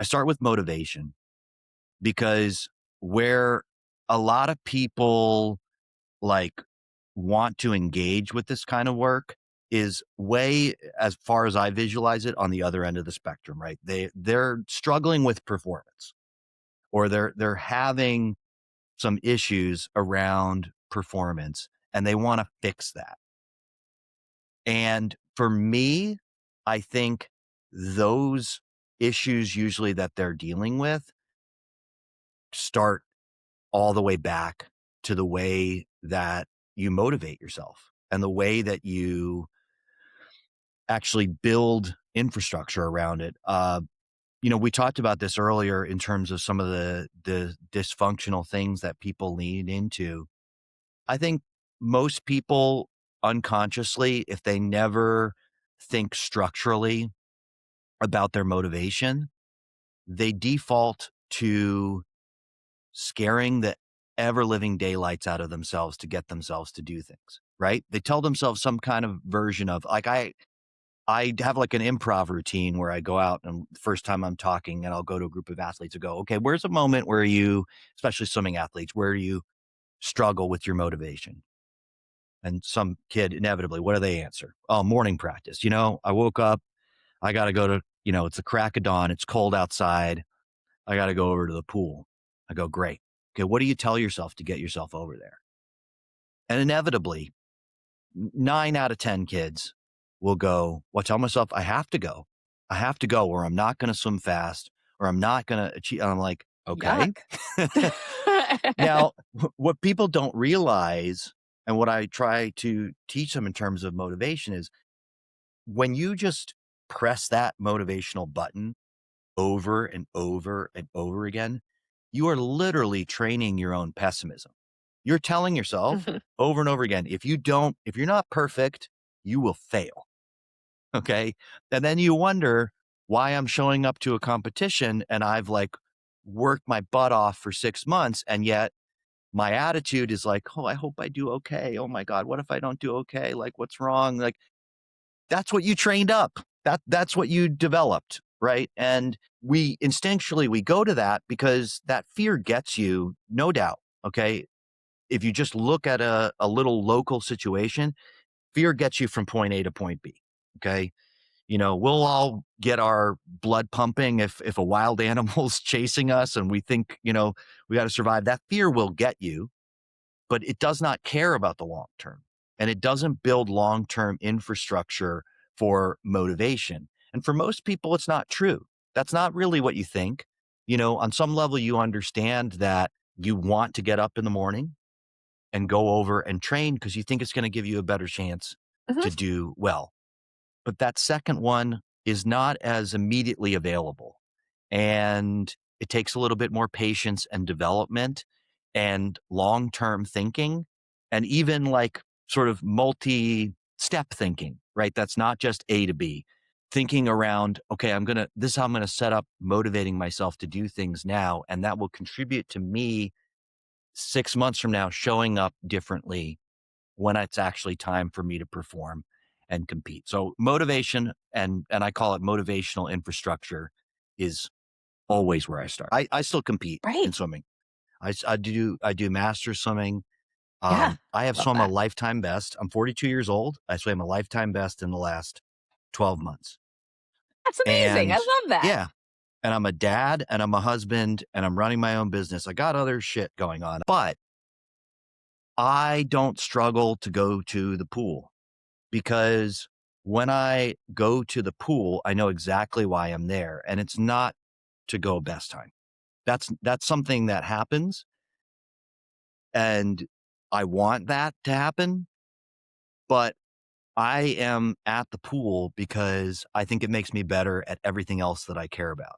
I start with motivation because where a lot of people like want to engage with this kind of work is way, as far as I visualize it, on the other end of the spectrum, right? They're struggling with performance, or they're having some issues around performance, and they want to fix that. And for me, I think those issues usually that they're dealing with start all the way back to the way that you motivate yourself and the way that you actually build infrastructure around it. We talked about this earlier in terms of some of the dysfunctional things that people lean into. I think most people unconsciously, if they never think structurally about their motivation, they default to scaring the ever living daylights out of themselves to get themselves to do things, right? They tell themselves some kind of version of like, I have like an improv routine where I go out and the first time I'm talking and I'll go to a group of athletes and go, okay, where's a moment where you, especially swimming athletes, where you struggle with your motivation? And some kid inevitably, what do they answer? Oh, morning practice. I woke up, I got to go to, it's the crack of dawn. It's cold outside. I got to go over to the pool. I go, great. Okay. What do you tell yourself to get yourself over there? And inevitably, 9 out of 10 kids will go, well, tell myself I have to go. I have to go, or I'm not going to swim fast, or I'm not going to achieve. And I'm like, okay. Yuck. Now, what people don't realize, and what I try to teach them in terms of motivation, is when you just press that motivational button over and over and over again, you are literally training your own pessimism. You're telling yourself Mhm. over and over again, if you're not perfect, you will fail. Okay. And then you wonder why I'm showing up to a competition and I've like worked my butt off for 6 months. And yet my attitude is like, oh, I hope I do okay. Oh my God, what if I don't do okay? Like, what's wrong? Like, that's what you trained up. That's what you developed, right? And we instinctually we go to that because that fear gets you, no doubt. Okay. If you just look at a little local situation, fear gets you from point A to point B. Okay. We'll all get our blood pumping if a wild animal's chasing us and we think, we got to survive. That fear will get you, but it does not care about the long term. And it doesn't build long term infrastructure for motivation. And for most people, it's not true. That's not really what you think. On some level, you understand that you want to get up in the morning and go over and train because you think it's going to give you a better chance Mhm. to do well. But that second one is not as immediately available. And it takes a little bit more patience and development and long term thinking, and even like sort of multi step thinking, right? That's not just A to B. Thinking around, okay, this is how I'm going to set up motivating myself to do things now. And that will contribute to me 6 months from now showing up differently when it's actually time for me to perform and compete. So motivation and I call it motivational infrastructure is always where I start. I still compete in Right. swimming. I do master swimming. Yeah. I have Love swum a that. lifetime best. I'm 42 years old. I swam a lifetime best in the last 12 months. That's amazing. I And love that. yeah, and I'm a dad and I'm a husband and I'm running my own business. I got other shit going on, but I don't struggle to go to the pool because when I go to the pool, I know exactly why I'm there, and it's not to go best time. That's something that happens, and I want that to happen, but I am at the pool because I think it makes me better at everything else that I care about.